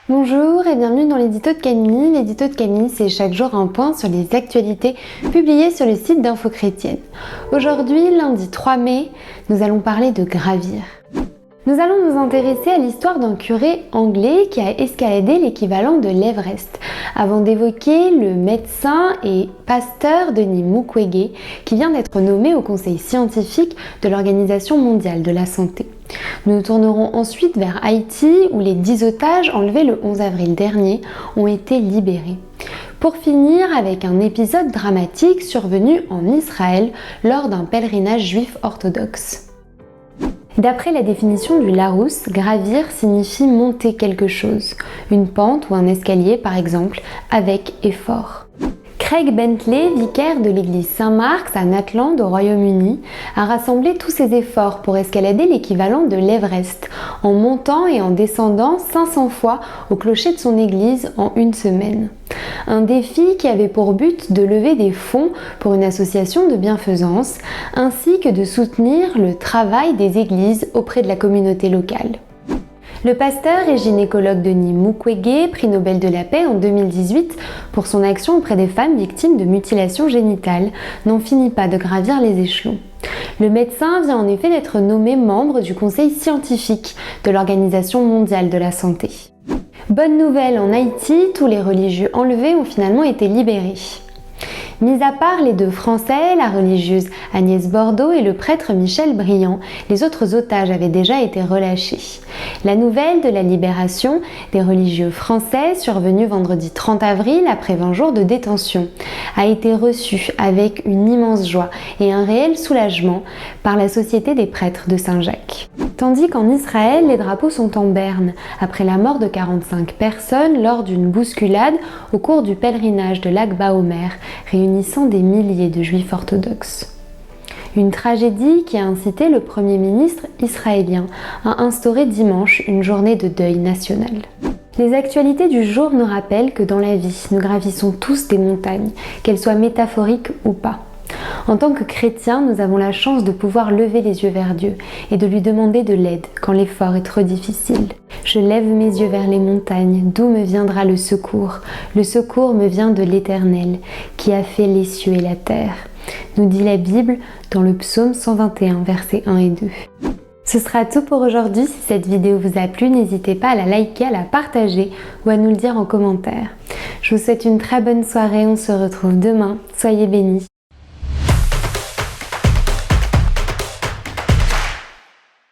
Bonjour et bienvenue dans l'édito de Camille. L'édito de Camille, c'est chaque jour un point sur les actualités publiées sur le site d'Info Chrétienne. Aujourd'hui, lundi 3 mai, nous allons parler de gravir. Nous allons nous intéresser à l'histoire d'un curé anglais qui a escaladé l'équivalent de l'Everest, avant d'évoquer le médecin et pasteur Denis Mukwege, qui vient d'être nommé au conseil scientifique de l'Organisation mondiale de la santé. Nous nous tournerons ensuite vers Haïti, où les 10 otages enlevés le 11 avril dernier ont été libérés. Pour finir avec un épisode dramatique survenu en Israël lors d'un pèlerinage juif orthodoxe. D'après la définition du Larousse, gravir signifie monter quelque chose, une pente ou un escalier par exemple, avec effort. Craig Bentley, vicaire de l'église Saint-Marx à Natland au Royaume-Uni, a rassemblé tous ses efforts pour escalader l'équivalent de l'Everest, en montant et en descendant 500 fois au clocher de son église en une semaine. Un défi qui avait pour but de lever des fonds pour une association de bienfaisance, ainsi que de soutenir le travail des églises auprès de la communauté locale. Le pasteur et gynécologue Denis Mukwege, prix Nobel de la paix en 2018 pour son action auprès des femmes victimes de mutilations génitales, n'en finit pas de gravir les échelons. Le médecin vient en effet d'être nommé membre du conseil scientifique de l'Organisation mondiale de la santé. Bonne nouvelle en Haïti, tous les religieux enlevés ont finalement été libérés. Mis à part les deux Français, la religieuse Agnès Bordeaux et le prêtre Michel Briand, les autres otages avaient déjà été relâchés. La nouvelle de la libération des religieux français, survenue vendredi 30 avril après 20 jours de détention, a été reçue avec une immense joie et un réel soulagement par la Société des prêtres de Saint-Jacques. Tandis qu'en Israël, les drapeaux sont en berne, après la mort de 45 personnes lors d'une bousculade au cours du pèlerinage de Lag BaOmer, réunissant des milliers de juifs orthodoxes. Une tragédie qui a incité le Premier ministre israélien à instaurer dimanche une journée de deuil national. Les actualités du jour nous rappellent que dans la vie, nous gravissons tous des montagnes, qu'elles soient métaphoriques ou pas. En tant que chrétiens, nous avons la chance de pouvoir lever les yeux vers Dieu et de lui demander de l'aide quand l'effort est trop difficile. Je lève mes yeux vers les montagnes, d'où me viendra le secours. Le secours me vient de l'Éternel, qui a fait les cieux et la terre, nous dit la Bible dans le psaume 121, versets 1 et 2. Ce sera tout pour aujourd'hui. Si cette vidéo vous a plu, n'hésitez pas à la liker, à la partager ou à nous le dire en commentaire. Je vous souhaite une très bonne soirée, on se retrouve demain. Soyez bénis.